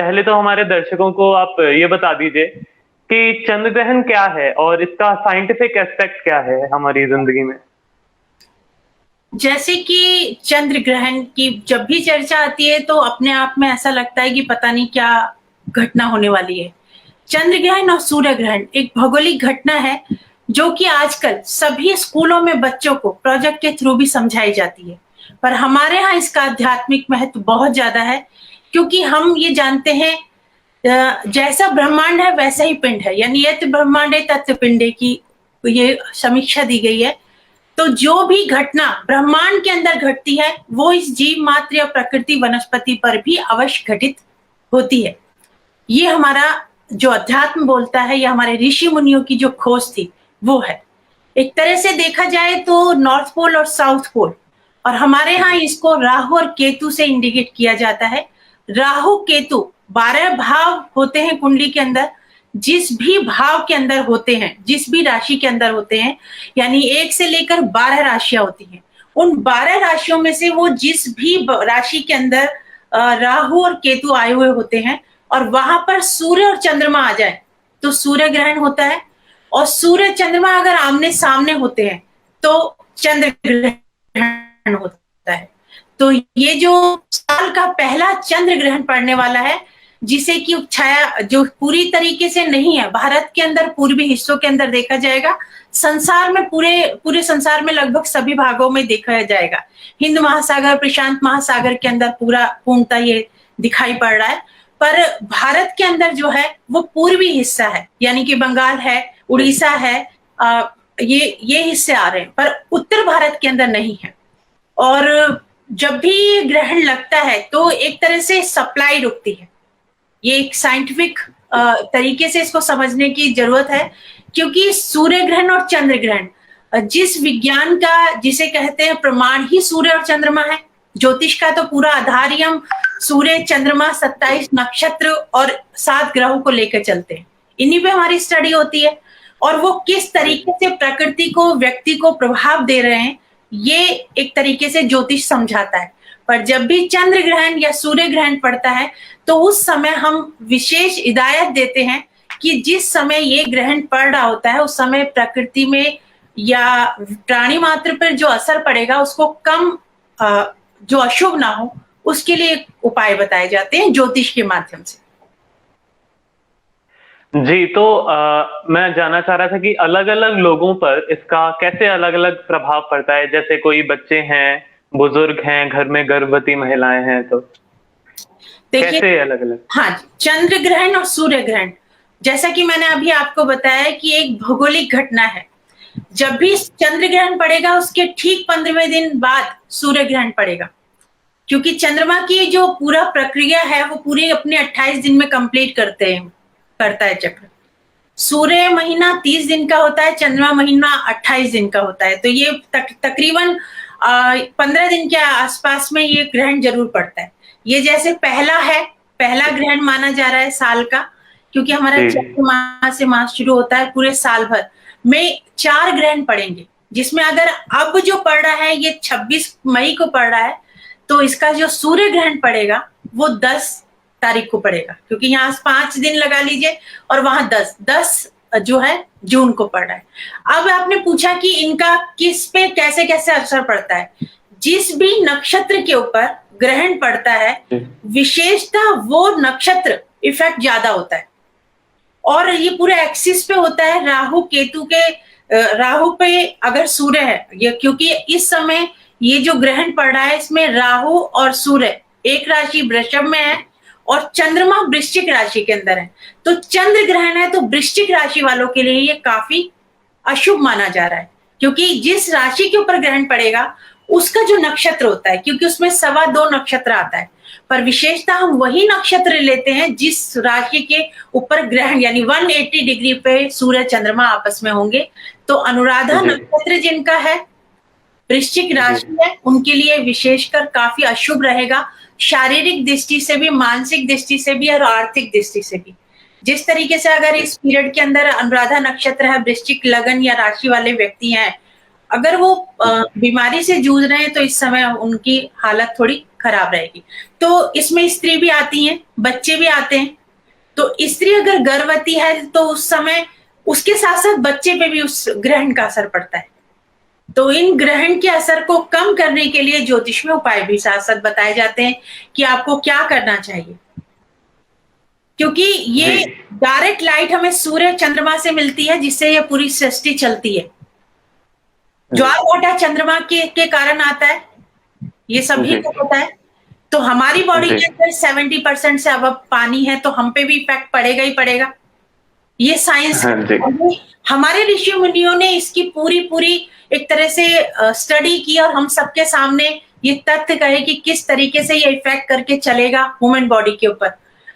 पहले तो हमारे दर्शकों को आप ये बता दीजिए कि चंद्र ग्रहण क्या है और इसका साइंटिफिक एस्पेक्ट क्या है हमारी जिंदगी में। जैसे कि चंद्र ग्रहण की जब भी चर्चा आती है तो अपने आप में ऐसा लगता है कि पता नहीं क्या घटना होने वाली है। चंद्र ग्रहण और सूर्य ग्रहण एक भौगोलिक घटना है जो कि आजकल सभी स्कूलों में बच्चों को प्रोजेक्ट के थ्रू भी समझाई जाती है। पर हमारे यहाँ इसका आध्यात्मिक महत्व बहुत ज्यादा है, क्योंकि हम ये जानते हैं जैसा ब्रह्मांड है वैसा ही पिंड है, यानी यत ब्रह्मांडे तत्व पिंडे की ये समीक्षा दी गई है। तो जो भी घटना ब्रह्मांड के अंदर घटती है वो इस जीव मात्र या प्रकृति वनस्पति पर भी अवश्य घटित होती है। ये हमारा जो अध्यात्म बोलता है, या हमारे ऋषि मुनियों की जो खोज थी वो है। एक तरह से देखा जाए तो नॉर्थ पोल और साउथ पोल, और हमारे यहाँ इसको राहु और केतु से इंडिकेट किया जाता है। राहु केतु 12 भाव होते हैं कुंडली के अंदर। जिस भी भाव के अंदर होते हैं, जिस भी राशि के अंदर होते हैं, यानी 1 से लेकर 12 राशियां होती हैं। उन 12 राशियों में से वो जिस भी राशि के अंदर राहु और केतु आए हुए होते हैं और वहां पर सूर्य और चंद्रमा आ जाए तो सूर्य ग्रहण होता है। और सूर्य चंद्रमा अगर आमने सामने होते हैं तो चंद्र ग्रहण होता है। तो ये जो साल का पहला चंद्र ग्रहण पड़ने वाला है, जिसे कि छाया जो पूरी तरीके से नहीं है, भारत के अंदर पूर्वी हिस्सों के अंदर देखा जाएगा, संसार में पूरे संसार में लगभग सभी भागों में देखा जाएगा। हिंद महासागर, प्रशांत महासागर के अंदर पूरा पूर्णतः ये दिखाई पड़ रहा है। पर भारत के अंदर जो है वो पूर्वी हिस्सा है, यानी कि बंगाल है, उड़ीसा है, ये हिस्से आ रहे हैं, पर उत्तर भारत के अंदर नहीं है। और जब भी ग्रहण लगता है तो एक तरह से सप्लाई रुकती है। ये एक साइंटिफिक तरीके से इसको समझने की जरूरत है, क्योंकि सूर्य ग्रहण और चंद्र ग्रहण जिस विज्ञान का जिसे कहते हैं प्रमाण ही सूर्य और चंद्रमा है। ज्योतिष का तो पूरा आधार ही हम सूर्य, चंद्रमा, 27 नक्षत्र और 7 ग्रहों को लेकर चलते हैं। इन्हीं पे हमारी स्टडी होती है, और वो किस तरीके से प्रकृति को, व्यक्ति को प्रभाव दे रहे हैं, ये एक तरीके से ज्योतिष समझाता है। पर जब भी चंद्र ग्रहण या सूर्य ग्रहण पड़ता है तो उस समय हम विशेष हिदायत देते हैं कि जिस समय ये ग्रहण पड़ रहा होता है उस समय प्रकृति में या प्राणी मात्र पर जो असर पड़ेगा उसको कम जो अशुभ ना हो, उसके लिए उपाय बताए जाते हैं ज्योतिष के माध्यम से। जी, तो मैं जानना चाह रहा था कि अलग अलग लोगों पर इसका कैसे अलग अलग प्रभाव पड़ता है। जैसे कोई बच्चे हैं, बुजुर्ग हैं, घर में गर्भवती महिलाएं हैं, तो देखिए, कैसे अलग अलग। हाँ, चंद्र ग्रहण और सूर्य ग्रहण, जैसा कि मैंने अभी आपको बताया कि एक भौगोलिक घटना है। जब भी चंद्र ग्रहण पड़ेगा उसके ठीक 15वें दिन बाद सूर्य ग्रहण पड़ेगा, क्योंकि चंद्रमा की जो पूरा प्रक्रिया है वो पूरे अपने 28 दिन में कंप्लीट करता है चक्र। सूर्य महीना 30 दिन का होता है, चंद्रमा महीना 28 दिन का होता है। तो ये तकरीबन 15 दिन के आसपास में ये ग्रहण जरूर पड़ता है। ये जैसे पहला ग्रहण माना जा रहा है साल का, क्योंकि हमारा चैत्र माह से मास शुरू होता है। पूरे साल भर में 4 ग्रहण पड़ेंगे, जिसमें अगर अब जो पड़ रहा है ये 26 मई को पड़ रहा है, तो इसका जो सूर्य ग्रहण पड़ेगा वो 10 तारीख को पड़ेगा, क्योंकि यहाँ 5 दिन लगा लीजिए और वहां 10 जो है जून को पड़ रहा है। अब आपने पूछा कि इनका किस पे कैसे कैसे असर पड़ता है। जिस भी नक्षत्र के ऊपर ग्रहण पड़ता है, विशेषतः वो नक्षत्र इफेक्ट ज्यादा होता है, और ये पूरे एक्सिस पे होता है। राहु केतु के राहु पे अगर सूर्य है, ये क्योंकि इस समय ये जो ग्रहण पड़ रहा है इसमें राहु और सूर्य एक राशि वृषभ में है और चंद्रमा वृश्चिक राशि के अंदर है। तो चंद्र ग्रहण है तो वृश्चिक राशि वालों के लिए ये काफी अशुभ माना जा रहा है, क्योंकि जिस राशि के ऊपर ग्रहण पड़ेगा उसका जो नक्षत्र होता है, क्योंकि उसमें 2.25 नक्षत्र आता है, पर विशेषता हम वही नक्षत्र लेते हैं जिस राशि के ऊपर ग्रहण, यानी 180 डिग्री पे सूर्य चंद्रमा आपस में होंगे। तो अनुराधा नक्षत्र जिनका है, वृश्चिक राशि है, उनके लिए विशेषकर काफी अशुभ रहेगा, शारीरिक दृष्टि से भी, मानसिक दृष्टि से भी और आर्थिक दृष्टि से भी। जिस तरीके से अगर इस पीरियड के अंदर अनुराधा नक्षत्र है, वृश्चिक लगन या राशि वाले व्यक्ति हैं, अगर वो बीमारी से जूझ रहे हैं तो इस समय उनकी हालत थोड़ी खराब रहेगी। तो इसमें स्त्री भी आती हैं, बच्चे भी आते हैं। तो स्त्री अगर गर्भवती है तो उस समय उसके साथ साथ बच्चे पे भी उस ग्रहण का असर पड़ता है। तो इन ग्रहण के असर को कम करने के लिए ज्योतिष में उपाय भी साथ साथ बताए जाते हैं कि आपको क्या करना चाहिए, क्योंकि ये जी डायरेक्ट लाइट हमें सूर्य चंद्रमा से मिलती है, जिससे ये पूरी सृष्टि चलती है। ज्वार भाटा चंद्रमा के कारण आता है, ये सभी जी को पता है। तो हमारी बॉडी जी के अंदर 70% से अब पानी है, तो हम पे भी इफेक्ट पड़ेगा ही पड़ेगा। ये साइंस हाँ जी हमारे ऋषि मुनियों ने इसकी पूरी पूरी एक तरह से स्टडी की और हम सबके सामने ये तथ्य कहे कि किस तरीके से ये इफेक्ट करके चलेगा ह्यूमन बॉडी के ऊपर।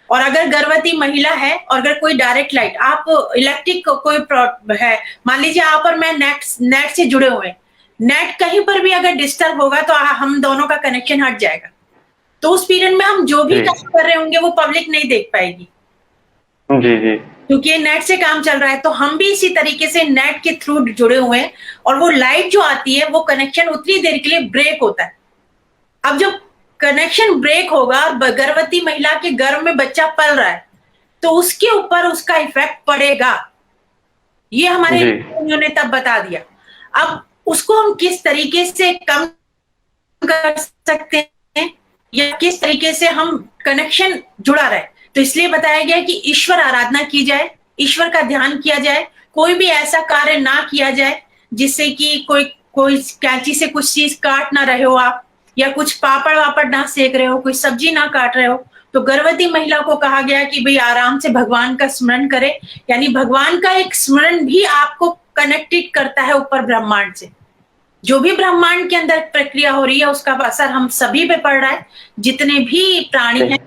और अगर गर्भवती महिला है और अगर कोई डायरेक्ट लाइट आप इलेक्ट्रिक कोई है, मान लीजिए आप और मैं नेट से जुड़े हुए हैं, नेट कहीं पर भी अगर डिस्टर्ब होगा तो हम दोनों का कनेक्शन हट जाएगा। तो उस पीरियड में हम जो भी जी काम कर रहे होंगे वो पब्लिक नहीं देख पाएगी, जी जी क्योंकि ये नेट से काम चल रहा है। तो हम भी इसी तरीके से नेट के थ्रू जुड़े हुए हैं और वो लाइट जो आती है वो कनेक्शन उतनी देर के लिए ब्रेक होता है। अब जब कनेक्शन ब्रेक होगा और गर्भवती महिला के गर्भ में बच्चा पल रहा है तो उसके ऊपर उसका इफेक्ट पड़ेगा। ये हमारे जी ऋषियों ने तब बता दिया। अब उसको हम किस तरीके से कम कर सकते हैं या किस तरीके से हम कनेक्शन जुड़ा रहे, तो इसलिए बताया गया कि ईश्वर आराधना की जाए, ईश्वर का ध्यान किया जाए, कोई भी ऐसा कार्य ना किया जाए जिससे कि कोई कोई कैंची से कुछ चीज काट ना रहे हो आप, या कुछ पापड़ वापड़ ना सेक रहे हो, कोई सब्जी ना काट रहे हो। तो गर्भवती महिला को कहा गया कि भाई आराम से भगवान का स्मरण करे, यानी भगवान का एक स्मरण भी आपको कनेक्टेड करता है ऊपर ब्रह्मांड से। जो भी ब्रह्मांड के अंदर प्रक्रिया हो रही है उसका असर हम सभी पे पड़ रहा है, जितने भी प्राणी हैं।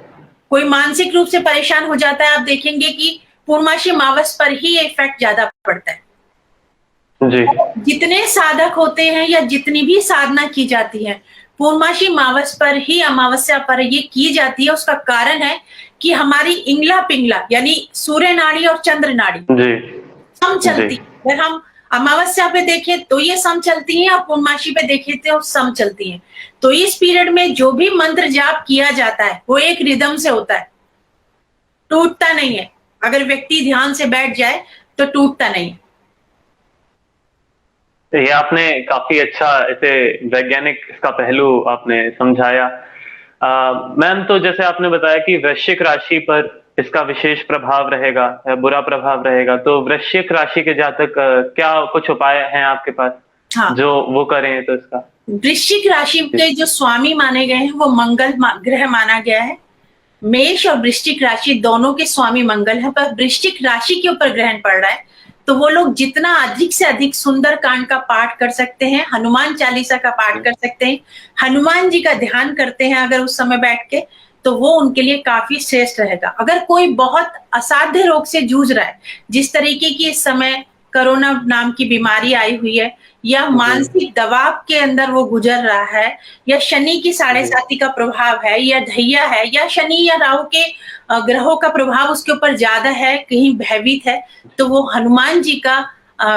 कोई मानसिक रूप से परेशान हो जाता है, आप देखेंगे कि पूर्णमासी अमावस पर ही ये इफेक्ट ज्यादा पड़ता है। जी जितने साधक होते हैं या जितनी भी साधना की जाती है पूर्णमासी अमावस पर ही, अमावस्या पर ये की जाती है। उसका कारण है कि हमारी इंगला पिंगला यानी सूर्य नाड़ी और चंद्र नाड़ी जी सम चलती जी है। अगर हम अमावस्या पे देखें तो ये सम चलती हैं और पूर्णमासी पे देखें तो सम चलती हैं। तो इस पीरियड में जो भी मंत्र जाप किया जाता है वो एक रिदम से होता है, टूटता नहीं है। अगर व्यक्ति ध्यान से बैठ जाए तो टूटता नहीं है। ये आपने काफी अच्छा इसे वैज्ञानिक इसका पहलू आपने समझाया। मैम, तो जैसे आपने बताया कि वृश्चिक राशि पर इसका विशेष प्रभाव रहेगा, बुरा प्रभाव रहेगा, तो वृश्चिक राशि के जातक क्या कुछ उपाय हैं आपके पास हाँ, जो वो करें तो इसका? वृश्चिक राशि के जो स्वामी माने गए हैं वो मंगल ग्रह माना गया है। मेष और वृश्चिक राशि दोनों के स्वामी मंगल है, पर वृश्चिक राशि के ऊपर ग्रहण पड़ रहा है तो वो लोग जितना अधिक से अधिक सुंदर कांड का पाठ कर सकते हैं, हनुमान चालीसा का पाठ कर सकते हैं, हनुमान जी का ध्यान करते हैं अगर उस समय बैठ के, तो वो उनके लिए काफी श्रेष्ठ रहेगा। अगर कोई बहुत असाध्य रोग से जूझ रहा है, जिस तरीके की इस समय कोरोना नाम की बीमारी आई हुई है, या मानसिक दबाव के अंदर वो गुजर रहा है, या शनि की साढ़े साती का प्रभाव है, या ढैया है, या शनि या राहु के ग्रहों का प्रभाव उसके ऊपर ज्यादा है, कहीं भयभीत है, तो वो हनुमान जी का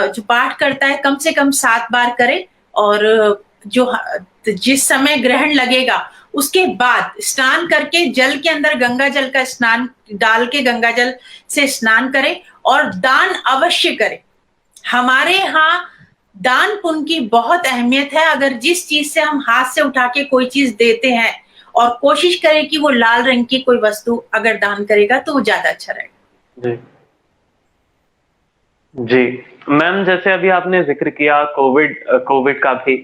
जो पाठ करता है कम से कम 7 बार करे। और जो जिस समय ग्रहण लगेगा उसके बाद स्नान करके जल के अंदर गंगा जल का स्नान डाल के गंगा जल से स्नान करे और दान अवश्य करे। हमारे यहाँ दान पुण्य की बहुत अहमियत है। अगर जिस चीज से हम हाथ से उठा के कोई चीज देते हैं और कोशिश करें कि वो लाल रंग की कोई वस्तु अगर दान करेगा तो वो ज्यादा अच्छा रहेगा। जी जी मैम, जैसे अभी आपने जिक्र किया कोविड का भी,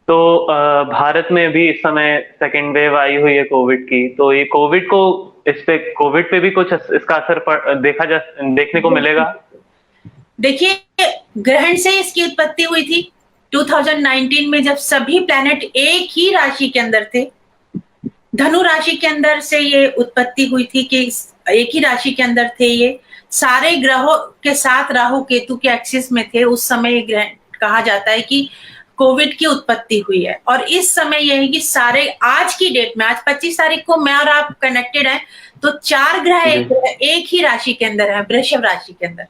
तो भारत में भी इस समय सेकेंड वेव आई हुई है कोविड की, तो ये कोविड पे भी कुछ इसका असर देखने को मिलेगा? देखिए, ग्रहण से इसकी उत्पत्ति हुई थी 2019 में, जब सभी प्लैनेट एक ही राशि के अंदर थे। धनु राशि के अंदर से ये उत्पत्ति हुई थी कि एक ही राशि के अंदर थे, ये सारे ग्रहों के साथ राहु केतु के एक्सिस में थे। उस समय ग्रहण कहा जाता है कि कोविड की उत्पत्ति हुई है। और इस समय यह है कि सारे आज की डेट में, आज 25 तारीख को मैं और आप कनेक्टेड हैं, तो 4 ग्रह एक ही राशि के अंदर है, वृषभ राशि के अंदर।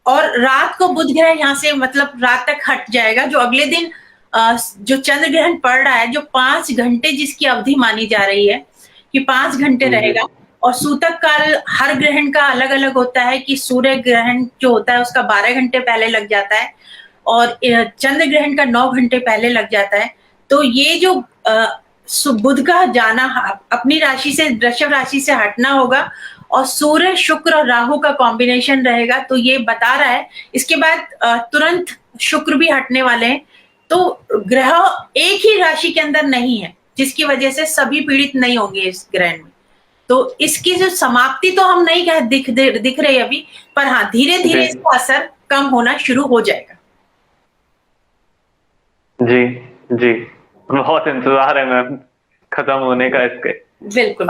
और रात को बुध ग्रह यहाँ से मतलब रात तक हट जाएगा, जो अगले दिन जो चंद्र ग्रहण पड़ रहा है, जो 5 घंटे जिसकी अवधि मानी जा रही है कि 5 घंटे जी रहेगा, और सूतक काल हर ग्रहण का अलग-अलग होता है कि सूर्य ग्रहण जो होता है उसका 12 घंटे पहले लग जाता है और चंद्र ग्रहण का 9 घंटे पहले लग जाता है। तो ये जो बुध का जाना अपनी राशि से वृषभ राशि से हटना होगा और सूर्य शुक्र और राहु का कॉम्बिनेशन रहेगा, तो ये बता रहा है। इसके बाद तुरंत शुक्र भी हटने वाले हैं, तो ग्रह एक ही राशि के अंदर नहीं है, जिसकी वजह से सभी पीड़ित नहीं होंगे इस ग्रहण में। तो इसकी जो समाप्ति तो हम नहीं कह दिख रही अभी, पर हाँ धीरे धीरे जी इसका असर कम होना शुरू हो जाएगा। जी जी, बहुत इंतजार है मैम खत्म होने का इसके। बिल्कुल।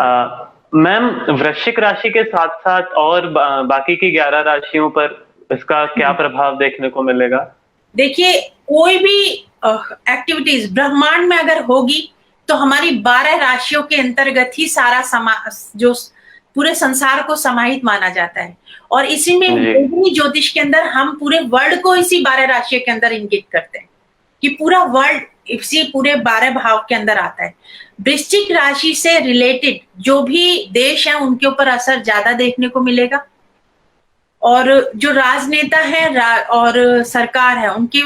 मैम, वृश्चिक राशि के साथ साथ और बाकी की 11 राशियों पर इसका क्या प्रभाव देखने को मिलेगा? देखिए, कोई भी एक्टिविटीज ब्रह्मांड में अगर होगी तो हमारी 12 राशियों के अंतर्गत ही सारा जो पूरे संसार को समाहित माना जाता है, और इसी में जी योगिनी ज्योतिष के अंदर हम पूरे वर्ल्ड को इसी 12 राशियों के अंदर इंगित करते हैं कि पूरा वर्ल्ड इसी पूरे 12 भाव के अंदर आता है। वृश्चिक राशि से रिलेटेड जो भी देश है उनके ऊपर असर ज्यादा देखने को मिलेगा, और जो राजनेता है और सरकार है उनकी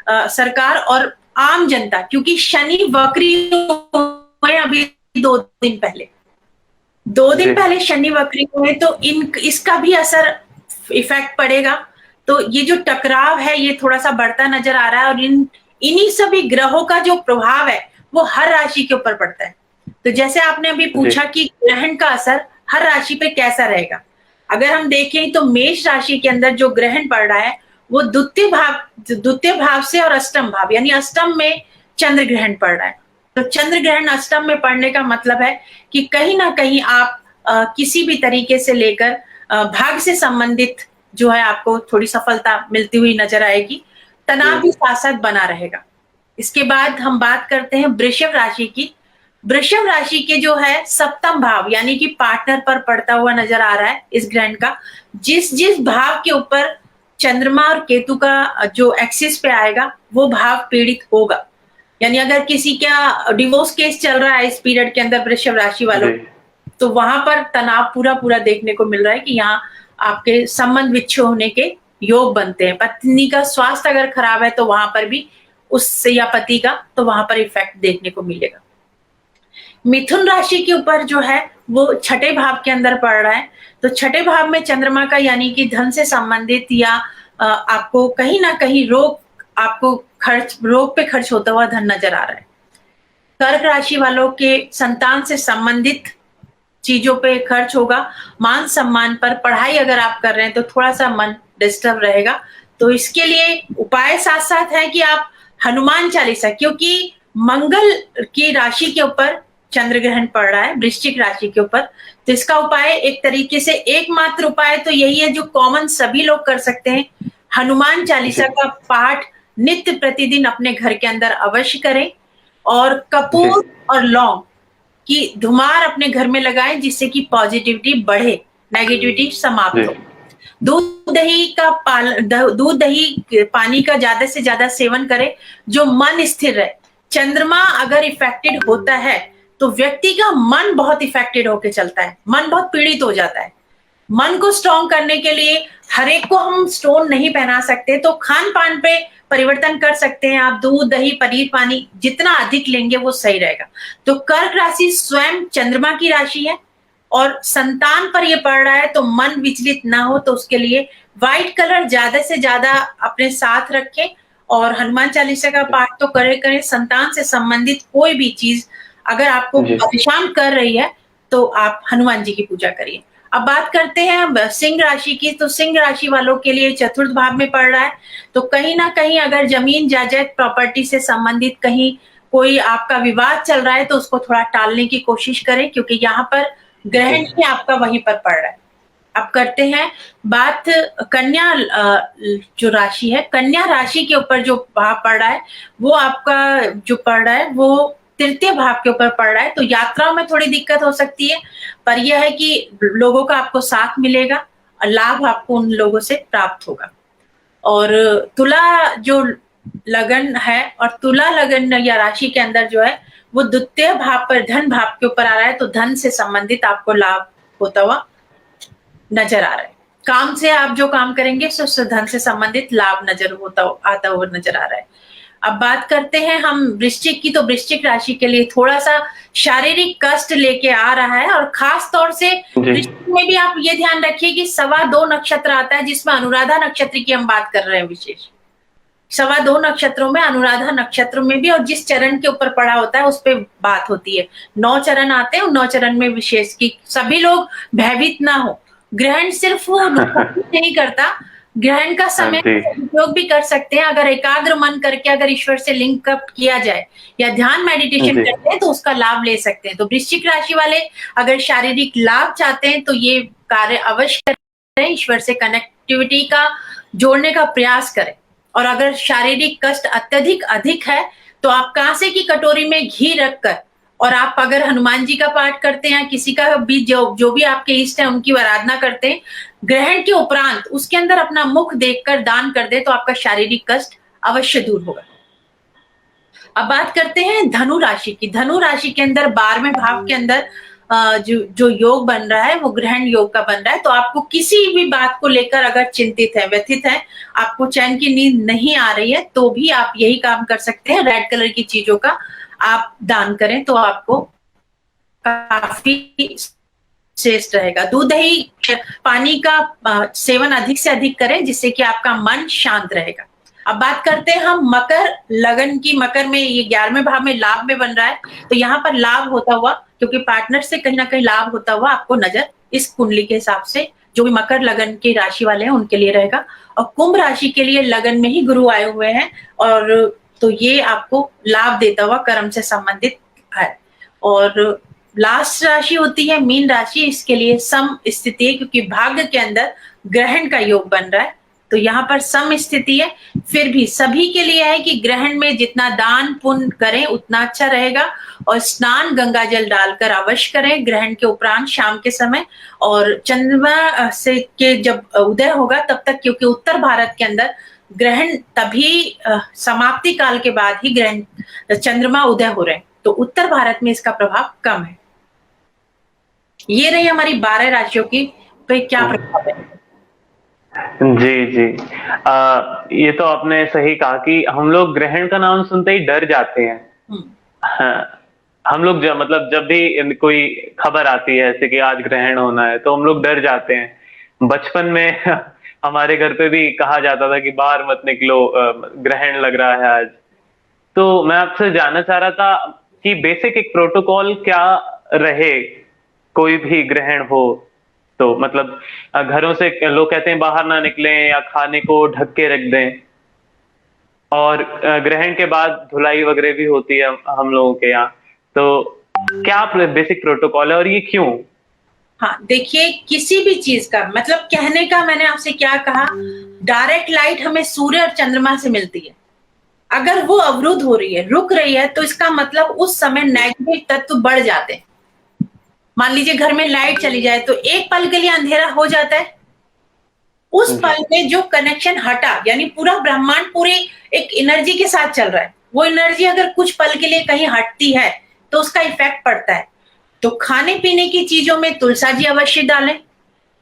सरकार और आम जनता, क्योंकि शनि वक्री हुए अभी 2 दिन पहले, 2 दिन जी पहले शनि वक्री हुए, तो इसका भी असर इफेक्ट पड़ेगा। तो ये जो टकराव है ये थोड़ा सा बढ़ता नजर आ रहा है, और इन्हीं सभी ग्रहों का जो प्रभाव है वो हर राशि के ऊपर पड़ता है। तो जैसे आपने अभी पूछा कि ग्रहण का असर हर राशि पे कैसा रहेगा, अगर हम देखें तो मेष राशि के अंदर जो ग्रहण पड़ रहा है वो द्वितीय भाव से और अष्टम भाव, यानी अष्टम में चंद्र ग्रहण पड़ रहा है। तो चंद्र ग्रहण अष्टम में पड़ने का मतलब है कि कहीं ना कहीं आप किसी भी तरीके से लेकर भाग्य से संबंधित जो है आपको थोड़ी सफलता मिलती हुई नजर आएगी, तनाव भी साथ साथ बना रहेगा। इसके बाद हम बात करते हैं वृषभ राशि की। वृषभ राशि के जो है सप्तम भाव यानी कि पार्टनर पर पड़ता हुआ नजर आ रहा है इस ग्रहण का। जिस जिस भाव के ऊपर चंद्रमा और केतु का जो एक्सिस पे आएगा वो भाव पीड़ित होगा। यानी अगर किसी का डिवोर्स केस चल रहा है इस पीरियड के अंदर वृषभ राशि वालों, तो वहां पर तनाव पूरा देखने को मिल रहा है कि यहाँ आपके संबंध विच्छेद होने के योग बनते हैं। पत्नी का स्वास्थ्य अगर खराब है तो वहां पर भी उससे, या पति का, तो वहां पर इफेक्ट देखने को मिलेगा। मिथुन राशि के ऊपर जो है वो छठे भाव के अंदर पड़ रहा है, तो छठे भाव में चंद्रमा का, यानी कि धन से संबंधित या आपको कहीं ना कहीं रोग पे खर्च होता हुआ धन नजर आ रहा है। कर्क राशि वालों के संतान से संबंधित चीजों पे खर्च होगा, मान सम्मान पर। पढ़ाई अगर आप कर रहे हैं तो थोड़ा सा मन डिस्टर्ब रहेगा, तो इसके लिए उपाय साथ साथ है कि आप हनुमान चालीसा, क्योंकि मंगल की राशि के ऊपर चंद्र ग्रहण पड़ रहा है वृश्चिक राशि के ऊपर, तो इसका उपाय एक तरीके से एकमात्र उपाय तो यही है जो कॉमन सभी लोग कर सकते हैं। हनुमान चालीसा का पाठ नित्य प्रतिदिन अपने घर के अंदर अवश्य करें, और कपूर और लौंग की धुमार अपने घर में लगाएं, जिससे कि पॉजिटिविटी बढ़े, नेगेटिविटी समाप्त हो। दूध दही पानी का ज्यादा से ज्यादा सेवन करें, जो मन स्थिर रहे। चंद्रमा अगर इफेक्टेड होता है तो व्यक्ति का मन बहुत इफेक्टेड होके चलता है, मन बहुत पीड़ित हो जाता है। मन को स्ट्रॉन्ग करने के लिए हर एक को हम स्टोन नहीं पहना सकते, तो खान पान पे परिवर्तन कर सकते हैं। आप दूध दही पनीर पानी जितना अधिक लेंगे वो सही रहेगा। तो कर्क राशि स्वयं चंद्रमा की राशि है, और संतान पर ये पड़ रहा है, तो मन विचलित ना हो तो उसके लिए व्हाइट कलर ज्यादा से ज्यादा अपने साथ रखें, और हनुमान चालीसा का पाठ तो करें। संतान से संबंधित कोई भी चीज अगर आपको परेशान कर रही है तो आप हनुमान जी की पूजा करिए। अब बात करते हैं सिंह राशि की, तो सिंह राशि वालों के लिए चतुर्थ भाव में पड़ रहा है, तो कहीं ना कहीं अगर जमीन जायदाद प्रॉपर्टी से संबंधित कहीं कोई आपका विवाद चल रहा है तो उसको थोड़ा टालने की कोशिश करें, क्योंकि यहाँ पर ग्रहण ही आपका वहीं पर पड़ रहा है। अब करते हैं बात कन्या जो राशि है, कन्या राशि के ऊपर जो भाव पड़ रहा है वो आपका जो पड़ रहा है वो तृतीय भाव के ऊपर पड़ रहा है। तो यात्राओं में थोड़ी दिक्कत हो सकती है, पर यह है कि लोगों का आपको साथ मिलेगा और लाभ आपको उन लोगों से प्राप्त होगा। और तुला जो लगन है और तुला लगन या राशि के अंदर जो है वो द्वितीय भाव पर धन भाव के ऊपर आ रहा है, तो धन से संबंधित आपको लाभ होता हुआ नजर आ रहा है। काम से आप जो काम करेंगे उससे धन से संबंधित लाभ नजर होता आता हुआ नजर आ रहा है। अब बात करते हैं हम वृश्चिक की, तो वृश्चिक राशि के लिए थोड़ा सा शारीरिक कष्ट लेके आ रहा है, और खास तौर से वृश्चिक में भी आप ये ध्यान रखिए कि 2.25 नक्षत्र आता है, जिसमें अनुराधा नक्षत्र की हम बात कर रहे हैं विशेष। 2.25 नक्षत्रों में अनुराधा नक्षत्र में भी, और जिस चरण के ऊपर पड़ा होता है उस पर बात होती है। 9 चरण आते हैं, 9 चरण में विशेष की सभी लोग भयभीत ना हो। ग्रहण सिर्फ वो नहीं करता, ग्रहण का समय उपयोग भी कर सकते हैं। अगर एकाग्र मन करके अगर ईश्वर से लिंक अप किया जाए या ध्यान मेडिटेशन करते हैं तो उसका लाभ ले सकते हैं। तो वृश्चिक राशि वाले अगर शारीरिक लाभ चाहते हैं तो ये कार्य अवश्य करें, ईश्वर से कनेक्टिविटी का जोड़ने का प्रयास करें। और अगर शारीरिक कष्ट अत्यधिक अधिक है तो आप कांसे की कटोरी में घी रखकर, और आप अगर हनुमान जी का पाठ करते हैं, किसी का भी जो भी आपके इष्ट है उनकी आराधना करते हैं, ग्रहण के उपरांत उसके अंदर अपना मुख देखकर दान कर दे तो आपका शारीरिक कष्ट अवश्य दूर होगा। अब बात करते हैं धनु राशि की। धनु राशि के अंदर 12वें भाव के अंदर जो योग बन रहा है वो ग्रहण योग का बन रहा है। तो आपको किसी भी बात को लेकर अगर चिंतित है, व्यथित है, आपको चैन की नींद नहीं आ रही है, तो भी आप यही काम कर सकते हैं, रेड कलर की चीजों का आप दान करें तो आपको काफी श्रेष्ठ रहेगा। दूध दही पानी का सेवन अधिक से अधिक करें, जिससे कि आपका मन शांत रहेगा। अब बात करते हैं हम मकर लगन की। मकर में ये 11वें भाव में लाभ में बन रहा है, तो यहाँ पर लाभ होता हुआ, क्योंकि पार्टनर से कहीं ना कहीं लाभ होता हुआ आपको नजर इस कुंडली के हिसाब से जो भी मकर लगन की राशि वाले हैं उनके लिए रहेगा। और कुंभ राशि के लिए लगन में ही गुरु आए हुए हैं, और तो ये आपको लाभ देता हुआ कर्म से संबंधित है। और लास्ट राशि होती है मीन राशि, इसके लिए सम स्थिति है, क्योंकि भाग्य के अंदर ग्रहण का योग बन रहा है, तो यहाँ पर सम स्थिति है। फिर भी सभी के लिए है कि ग्रहण में जितना दान पुण्य करें उतना अच्छा रहेगा, और स्नान गंगा जल डालकर अवश्य करें ग्रहण के उपरांत शाम के समय, और चंद्रमा से के जब उदय होगा तब तक, क्योंकि उत्तर भारत के अंदर ग्रहण तभी समाप्ति काल के बाद ही ग्रहण चंद्रमा उदय हो रहे हैं, तो उत्तर भारत में इसका प्रभाव कम है। ये रही हमारी 12 राशियों की पे क्या प्रभाव है। जी जी, ये तो आपने सही कहा कि हम लोग ग्रहण का नाम सुनते ही डर जाते हैं। हाँ, हम लोग मतलब जब भी कोई खबर आती है ऐसे कि आज ग्रहण होना है तो हम लोग डर जाते हैं। बचपन में हमारे घर पे भी कहा जाता था कि बाहर मत निकलो, ग्रहण लग रहा है आज। तो मैं आपसे जानना चाह रहा था कि बेसिक एक प्रोटोकॉल क्या रहे कोई भी ग्रहण हो तो, मतलब घरों से लोग कहते हैं बाहर ना निकलें या खाने को ढक के रख दें, और ग्रहण के बाद धुलाई वगैरह भी होती है हम लोगों के यहाँ, तो क्या बेसिक प्रोटोकॉल है और ये क्यों? हाँ देखिए, किसी भी चीज का मतलब कहने का मैंने आपसे क्या कहा, डायरेक्ट लाइट हमें सूर्य और चंद्रमा से मिलती है। अगर वो अवरुद्ध हो रही है, रुक रही है, तो इसका मतलब उस समय नेगेटिव तत्व बढ़ जाते हैं। मान लीजिए घर में लाइट चली जाए तो एक पल के लिए अंधेरा हो जाता है, उस पल में जो कनेक्शन हटा, यानी पूरा ब्रह्मांड पूरी एक एनर्जी के साथ चल रहा है, वो एनर्जी अगर कुछ पल के लिए कहीं हटती है तो उसका इफेक्ट पड़ता है। तो खाने पीने की चीजों में तुलसा जी अवश्य डालें,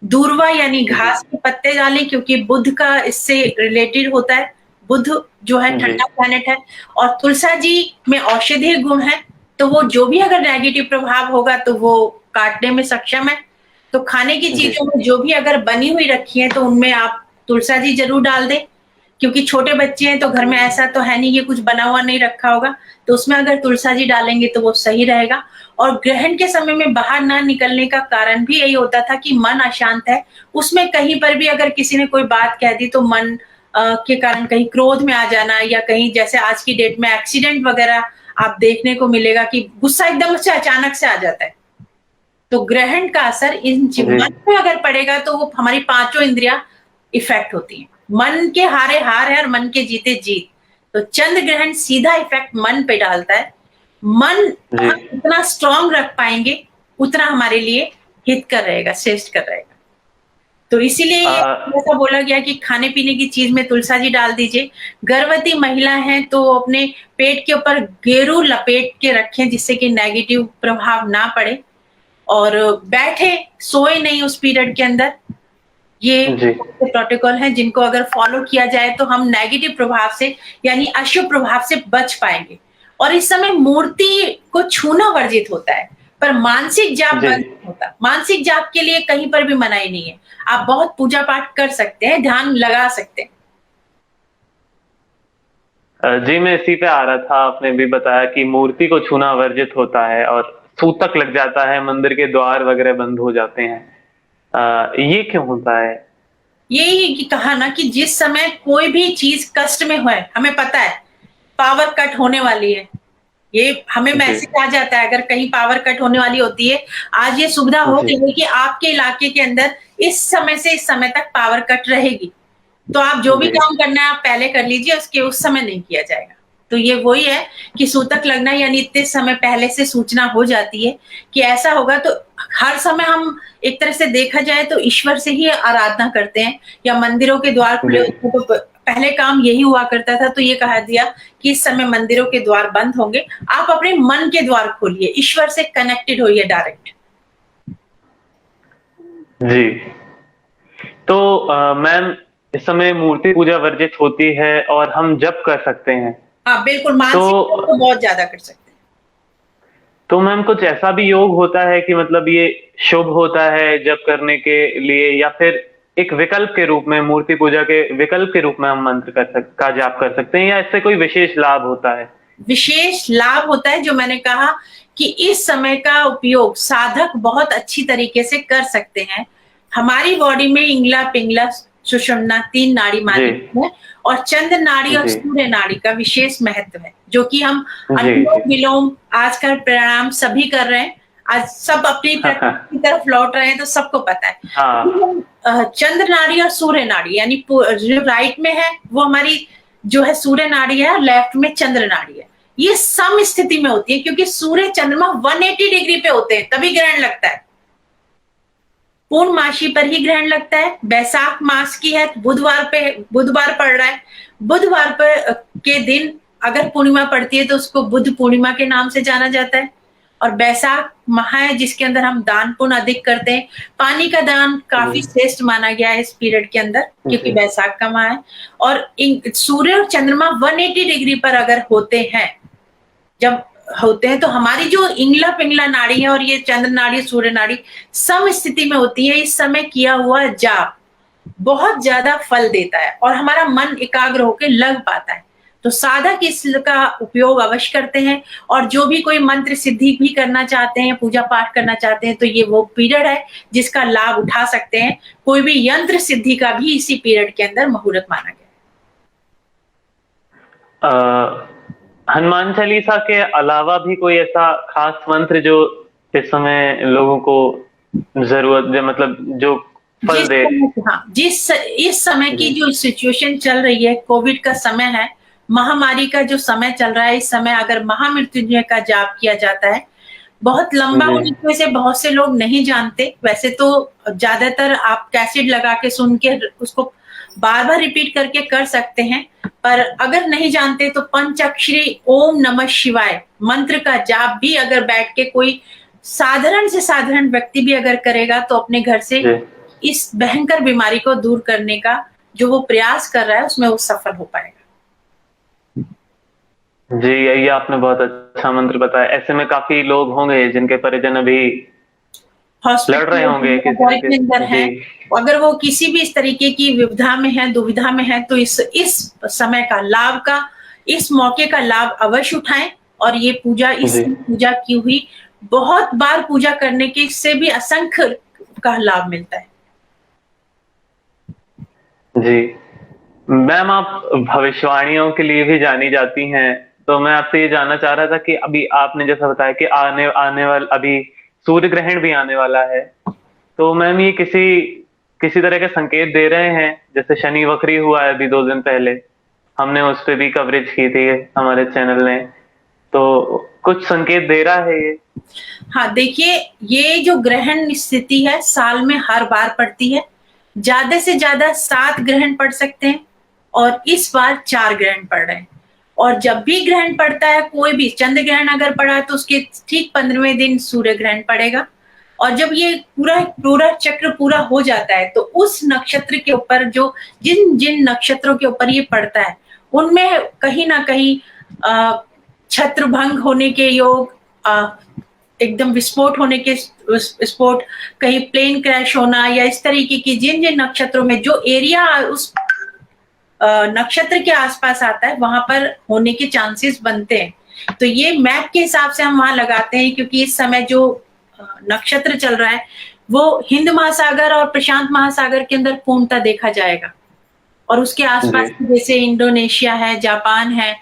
दूर्वा यानी घास के पत्ते डालें, क्योंकि बुध का इससे रिलेटेड होता है। बुध जो है ठंडा प्लैनेट है, और तुलसा जी में औषधीय गुण है, तो वो जो भी अगर नेगेटिव प्रभाव होगा तो वो काटने में सक्षम है। तो खाने की चीजों में जो भी अगर बनी हुई रखी है तो उनमें आप तुलसा जी जरूर डाल दें, क्योंकि छोटे बच्चे हैं तो घर में ऐसा तो है नहीं कि कुछ बना हुआ नहीं रखा होगा, तो उसमें अगर तुलसा जी डालेंगे तो वो सही रहेगा। और ग्रहण के समय में बाहर ना निकलने का कारण भी यही होता था कि मन अशांत है, उसमें कहीं पर भी अगर किसी ने कोई बात कह दी तो मन के कारण कहीं क्रोध में आ जाना, या कहीं जैसे आज की डेट में एक्सीडेंट वगैरह आप देखने को मिलेगा कि गुस्सा एकदम से अचानक से आ जाता है। तो ग्रहण का असर इन मन पे अगर पड़ेगा तो वो हमारी 5 इंद्रियां इफेक्ट होती हैं। मन के हारे हार है और मन के जीते जीत। तो चंद्र ग्रहण सीधा इफेक्ट मन पे डालता है। मन जितना स्ट्रांग रख पाएंगे उतना हमारे लिए हितकर रहेगा, श्रेष्ठ कर रहेगा। तो इसीलिए ऐसा बोला गया कि खाने पीने की चीज में तुलसा जी डाल दीजिए। गर्भवती महिला है तो अपने पेट के ऊपर गेरू लपेट के रखें जिससे कि नेगेटिव प्रभाव ना पड़े, और बैठे सोए नहीं उस पीरियड के अंदर। ये जी प्रोटोकॉल है जिनको अगर फॉलो किया जाए तो हम नेगेटिव प्रभाव से यानी अशुभ प्रभाव से बच पाएंगे। और इस समय मूर्ति को छूना वर्जित होता है, पर मानसिक जाप जी बंद नहीं होता। मानसिक जाप के लिए कहीं पर भी मनाही नहीं है, आप बहुत पूजा पाठ कर सकते हैं, ध्यान लगा सकते हैं। जी मैं इसी पे आ रहा था। आपने भी बताया कि मूर्ति को छूना वर्जित होता है और सूतक लग जाता है, मंदिर के द्वार वगैरह बंद हो जाते हैं। ये क्यों होता है? यही कि कहा ना कि जिस समय कोई भी चीज कष्ट में है, हमें पता है पावर कट होने वाली है, ये हमें जी मैसेज आ जाता है अगर कहीं पावर कट होने वाली होती है। आज ये सुविधा हो जी गई है कि आपके इलाके के अंदर इस समय से इस समय तक पावर कट रहेगी, तो आप जो भी जी काम करना है आप पहले कर लीजिए, उसके उस समय नहीं किया जाएगा। तो ये वही है कि सूतक लगना यानी इतने समय पहले से सूचना हो जाती है कि ऐसा होगा। तो हर समय हम एक तरह से देखा जाए तो ईश्वर से ही आराधना करते हैं, या मंदिरों के द्वार खुले जी होते हैं तो पहले काम यही हुआ करता था। तो ये कहा दिया कि इस समय मंदिरों के द्वार बंद होंगे, आप अपने मन के द्वार खोलिए, ईश्वर से कनेक्टेड होइए डायरेक्ट। जी। तो मैम, इस समय मूर्ति पूजा वर्जित होती है और हम जप कर सकते हैं। हाँ बिल्कुल, तो मानसिक तो बहुत ज्यादा कर सकते हैं। तो मैम, कुछ ऐसा भी योग होता है कि मतलब ये शुभ होता है जप करने के लिए, या फिर एक विकल्प के रूप में, मूर्ति पूजा के विकल्प के रूप में हम मंत्र का जाप कर सकते हैं, या इससे कोई विशेष लाभ होता है? विशेष लाभ होता है, जो मैंने कहा कि इस समय का उपयोग साधक बहुत अच्छी तरीके से कर सकते हैं। हमारी बॉडी में इंगला पिंगला सुषुम्ना 3 नाड़ी जी मानी गई है, और चंद्र नाड़ी और जी सूर्य नाड़ी का विशेष महत्व है, जो कि हम जी जी। अनुलोम विलोम आजकल प्राणायाम सभी कर रहे हैं। आज सब अपनी प्रकृति की तरफ लौट रहे हैं, तो सबको पता है। हाँ चंद्र नाड़ी और सूर्य नाड़ी यानी जो राइट में है वो हमारी जो है सूर्य नाड़ी है, और लेफ्ट में चंद्र नाड़ी है। ये सम स्थिति में होती है, क्योंकि सूर्य चंद्रमा 180 डिग्री पे होते हैं तभी ग्रहण लगता है। पूर्णमासी पर ही ग्रहण लगता है। बैसाख मास की है, बुधवार पड़ रहा है, बुधवार पर के दिन अगर पूर्णिमा पड़ती है तो उसको बुध पूर्णिमा के नाम से जाना जाता है। और बैसाख माह है जिसके अंदर हम दान पुण्य अधिक करते हैं। पानी का दान काफी जी श्रेष्ठ माना गया है इस पीरियड के अंदर, क्योंकि जी बैसाख का माह है। और सूर्य और चंद्रमा 180 डिग्री पर अगर होते हैं, जब होते हैं तो हमारी जो इंगला पिंगला नाड़ी है और ये चंद्र नाड़ी सूर्य नाड़ी सम स्थिति में होती है। इस समय किया हुआ जाप बहुत ज्यादा फल देता है और हमारा मन एकाग्र होकर लग पाता है। तो साधक इसका उपयोग अवश्य करते हैं, और जो भी कोई मंत्र सिद्धि भी करना चाहते हैं, पूजा पाठ करना चाहते हैं, तो ये वो पीरियड है जिसका लाभ उठा सकते हैं। कोई भी यंत्र सिद्धि का भी इसी पीरियड के अंदर मुहूर्त माना गया है। हनुमान चालीसा के अलावा भी कोई ऐसा खास मंत्र जो इस समय लोगों को जरूरत, मतलब जो फल दे? हाँ, इस समय की जी जो सिचुएशन चल रही है, कोविड का समय है, महामारी का जो समय चल रहा है, इस समय अगर महामृत्युंजय का जाप किया जाता है, बहुत लंबा जी होने की वजह से बहुत से लोग नहीं जानते। वैसे तो ज्यादातर आप कैसेट लगा के सुन के उसको बार बार रिपीट करके कर सकते हैं, पर अगर नहीं जानते तो पंचाक्षरी ओम नमः शिवाय मंत्र का जाप भी अगर बैठ के कोई साधारण से साधारण व्यक्ति भी अगर करेगा तो अपने घर से जी इस भयंकर बीमारी को दूर करने का जो वो प्रयास कर रहा है उसमें वो सफल हो पाएगा। जी, ये आपने बहुत अच्छा मंत्र बताया। ऐसे में काफी लोग होंगे जिनके परिजन अभी लड़ रहे होंगे किसी न हॉस्पिटल के अंदर किसी। है, जी अगर वो किसी भी इस तरीके की विविधा में है, दुविधा में है, तो इस समय का लाभ का, इस मौके का लाभ अवश्य उठाएं। और ये पूजा, इस जी पूजा की हुई बहुत बार पूजा करने के से भी असंख्य का लाभ मिलता है। जी। मैम, आप भविष्यवाणियों के लिए भी जानी जाती हैं, तो मैं आपसे ये जानना चाह रहा था कि अभी आपने जैसा बताया कि आने आने वाला अभी सूर्य ग्रहण भी आने वाला है, तो मैम ये किसी किसी तरह के संकेत दे रहे हैं? जैसे शनि वक्री हुआ है अभी 2 दिन पहले, हमने उस पर भी कवरेज की थी हमारे चैनल ने, तो कुछ संकेत दे रहा है ये? हाँ देखिए, ये जो ग्रहण स्थिति है साल में हर बार पड़ती है। ज्यादा से ज्यादा 7 ग्रहण पड़ सकते हैं, और इस बार 4 ग्रहण पड़ रहे हैं। और जब भी ग्रहण पड़ता है, कोई भी चंद्र ग्रहण अगर पड़ा तो उसके ठीक 15वें दिन सूर्य ग्रहण पड़ेगा। और जब ये पूरा पूरा चक्र पूरा हो जाता है, तो उस नक्षत्र के ऊपर जो जिन जिन नक्षत्रों के ऊपर ये पड़ता है, उनमें कहीं ना कहीं छत्र भंग होने के योग, एकदम विस्फोट होने के विस्फोट, कहीं प्लेन क्रैश होना, या इस तरीके की जिन जिन नक्षत्रों में जो एरिया उस नक्षत्र के आसपास आता है, वहां पर होने के चांसेस बनते हैं। तो ये मैप के हिसाब से हम वहां लगाते हैं, क्योंकि इस समय जो नक्षत्र चल रहा है वो हिंद महासागर और प्रशांत महासागर के अंदर पूर्णता देखा जाएगा। और उसके आसपास जैसे इंडोनेशिया है, जापान है,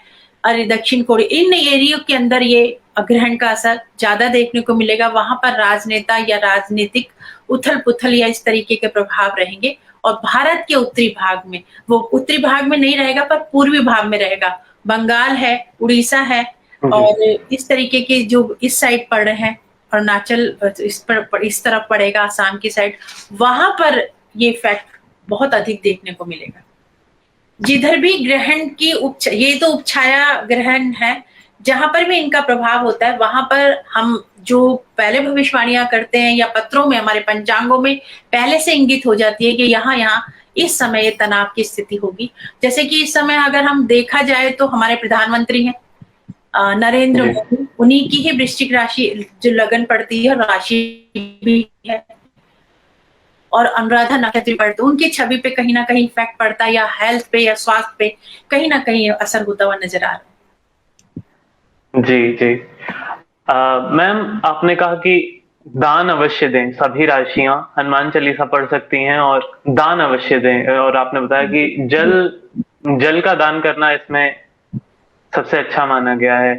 और दक्षिण कोरिया, इन एरियो के अंदर ये ग्रहण का असर ज्यादा देखने को मिलेगा। वहां पर राजनेता या राजनीतिक उथल पुथल या इस तरीके के प्रभाव रहेंगे। और भारत के उत्तरी भाग में, वो उत्तरी भाग में नहीं रहेगा पर पूर्वी भाग में रहेगा, बंगाल है, उड़ीसा है, और इस तरीके के जो इस साइड पड़ रहे हैं, अरुणाचल इस तरफ पड़ेगा, आसाम की साइड, वहां पर ये इफेक्ट बहुत अधिक देखने को मिलेगा। जिधर भी ग्रहण की ये तो उपछाया ग्रहण है, जहां पर भी इनका प्रभाव होता है, वहां पर हम जो पहले भविष्यवाणियां करते हैं या पत्रों में, हमारे पंचांगों में पहले से इंगित हो जाती है कि यहाँ यहाँ इस समय तनाव की स्थिति होगी। जैसे कि इस समय अगर हम देखा जाए तो हमारे प्रधानमंत्री हैं नरेंद्र मोदी, उन्हीं की ही वृश्चिक राशि जो लगन पड़ती है, राशि भी है, और अनुराधा नक्षत्र पड़ते, उनकी छवि पे कहीं ना कहीं इफेक्ट पड़ता है, या हेल्थ पे या स्वास्थ्य पे कहीं ना कहीं असर होता हुआ नजर आ रहा है। जी जी। मैम, आपने कहा कि दान अवश्य दें, सभी राशियां हनुमान चालीसा पढ़ सकती हैं और दान अवश्य दें, और आपने बताया कि जल का दान करना इसमें सबसे अच्छा माना गया है।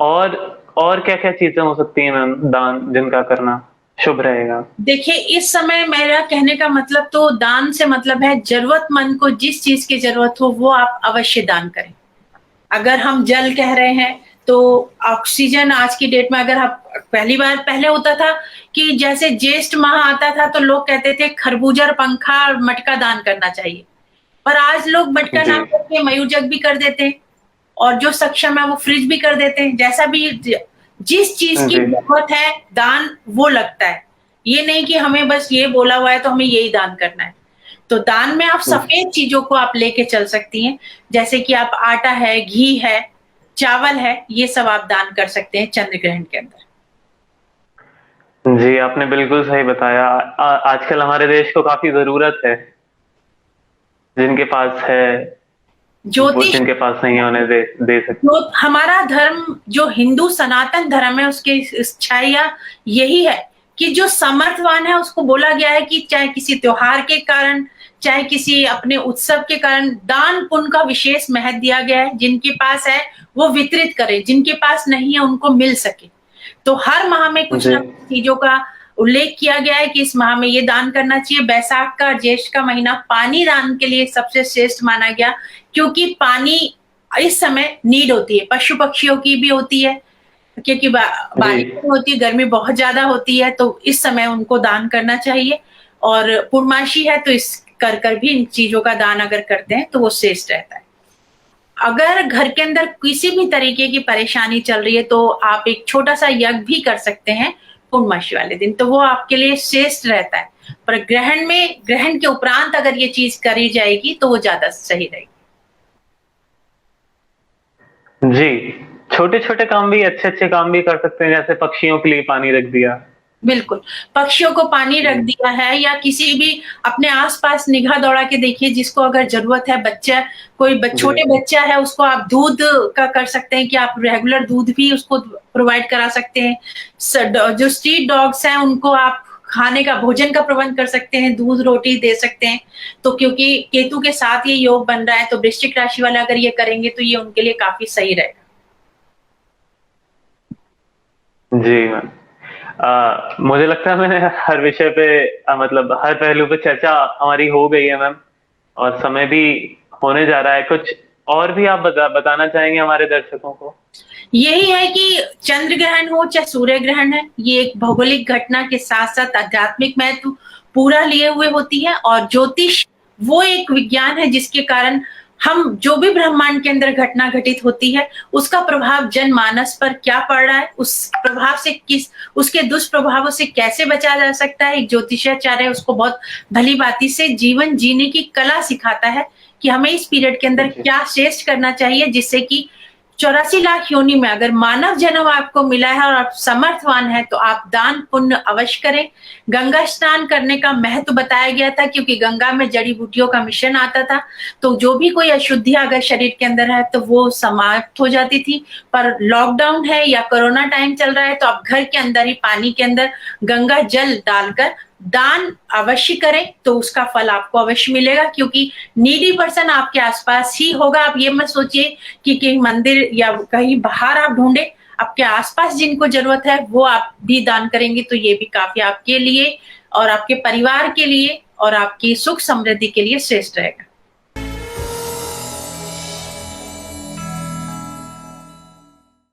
और क्या क्या चीजें हो सकती हैं मैम, दान जिनका करना शुभ रहेगा? देखिए, इस समय मेरा कहने का मतलब तो दान से मतलब है जरूरतमंद को जिस चीज की जरूरत हो वो आप अवश्य दान करें। अगर हम जल कह रहे हैं तो ऑक्सीजन आज की डेट में, अगर आप पहले होता था कि जैसे ज्येष्ठ माह आता था तो लोग कहते थे खरबूजा, पंखा, मटका दान करना चाहिए, पर आज लोग मटका ना करके मयूर जग भी कर देते हैं, और जो सक्षम है वो फ्रिज भी कर देते हैं। जैसा भी जिस चीज की जरूरत है दान वो लगता है, ये नहीं कि हमें बस ये बोला हुआ है तो हमें यही दान करना है। तो दान में आप सफेद चीजों को आप लेके चल सकती हैं, जैसे कि आप आटा है, घी है, चावल है, ये सब आप दान कर सकते हैं चंद्र ग्रहण के अंदर। जी, आपने बिल्कुल सही बताया। आजकल हमारे देश को काफी जरूरत है, जिनके पास है ज्योतिष, जिनके पास नहीं है उन्हें दे सकते। तो हमारा धर्म जो हिंदू सनातन धर्म है, उसकी इच्छाया यही है कि जो समर्थवान है उसको बोला गया है कि चाहे किसी त्योहार के कारण, चाहे किसी अपने उत्सव के कारण, दान पुण्य का विशेष महत्व दिया गया है। जिनके पास है वो वितरित करे, जिनके पास नहीं है उनको मिल सके। तो हर माह में कुछ ना कुछ चीजों का उल्लेख किया गया है कि इस माह में ये दान करना चाहिए। बैसाख का, ज्येष्ठ का महीना पानी दान के लिए सबसे श्रेष्ठ माना गया, क्योंकि पानी इस समय नीड होती है, पशु पक्षियों की भी होती है, क्योंकि बारिश होती है, गर्मी बहुत ज्यादा होती है, तो इस समय उनको दान करना चाहिए। और पूर्णमासी है तो इस कर भी इन चीजों का दान अगर करते हैं तो वो श्रेष्ठ रहता है। अगर घर के अंदर किसी भी तरीके की परेशानी चल रही है तो आप एक छोटा सा यज्ञ भी कर सकते हैं पूर्णमासी वाले दिन, तो वो आपके लिए श्रेष्ठ रहता है। पर ग्रहण के उपरांत अगर ये चीज करी जाएगी तो वो ज्यादा सही रहेगी। जी, छोटे छोटे काम भी, अच्छे अच्छे काम भी कर सकते हैं, जैसे पक्षियों के लिए पानी रख दिया। बिल्कुल, पक्षियों को पानी रख दिया है, या किसी भी अपने आसपास निगाह दौड़ा के देखिए, जिसको अगर जरूरत है, बच्चा कोई छोटे बच्चा है उसको आप दूध का कर सकते हैं कि आप रेगुलर दूध भी उसको प्रोवाइड करा सकते हैं। जो स्ट्रीट डॉग्स हैं उनको आप खाने का, भोजन का प्रबंध कर सकते हैं, दूध रोटी दे सकते हैं। तो क्योंकि केतु के साथ ये योग बन रहा है तो वृश्चिक राशि वाले अगर ये करेंगे तो ये उनके लिए काफी सही रहेगा। जी मैम, मुझे लगता है मैंने हर विषय पे मतलब हर पहलू पे चर्चा हमारी हो गई है मैम, और समय भी होने जा रहा है। कुछ और भी आप बताना चाहेंगे हमारे दर्शकों को? यही है कि चंद्र ग्रहण हो चाहे सूर्य ग्रहण है, ये एक भौगोलिक घटना के साथ साथ आध्यात्मिक महत्व, पूरा लिए हुए होती है। और ज्योतिष वो एक विज्ञान है जिसके कारण हम जो भी ब्रह्मांड के अंदर घटना घटित होती है उसका प्रभाव जनमानस पर क्या पड़ रहा है, उस प्रभाव से उसके दुष्प्रभावों से कैसे बचा जा सकता है। एक ज्योतिषाचार्य उसको बहुत भली भांति से जीवन जीने की कला सिखाता है कि हमें इस पीरियड के अंदर क्या श्रेष्ठ करना चाहिए, जिससे कि 84 लाख योनि में अगर मानव जन्म आपको मिला है और आप समर्थवान है तो आप दान पुण्य अवश्य करें। गंगा स्नान करने का महत्व बताया गया था, क्योंकि गंगा में जड़ी बूटियों का मिश्रण आता था, तो जो भी कोई अशुद्धि अगर शरीर के अंदर है तो वो समाप्त हो जाती थी। पर लॉकडाउन है या कोरोना टाइम चल रहा है तो आप घर के अंदर ही पानी के अंदर गंगा जल डालकर दान अवश्य करें, तो उसका फल आपको अवश्य मिलेगा, क्योंकि नीडी पर्सन आपके आसपास ही होगा। आप ये मत सोचिए कि कहीं मंदिर या कहीं बाहर आप ढूंढे, आपके आसपास जिनको जरूरत है वो आप भी दान करेंगे तो ये भी काफी आपके लिए और आपके परिवार के लिए और आपकी सुख समृद्धि के लिए श्रेष्ठ रहेगा।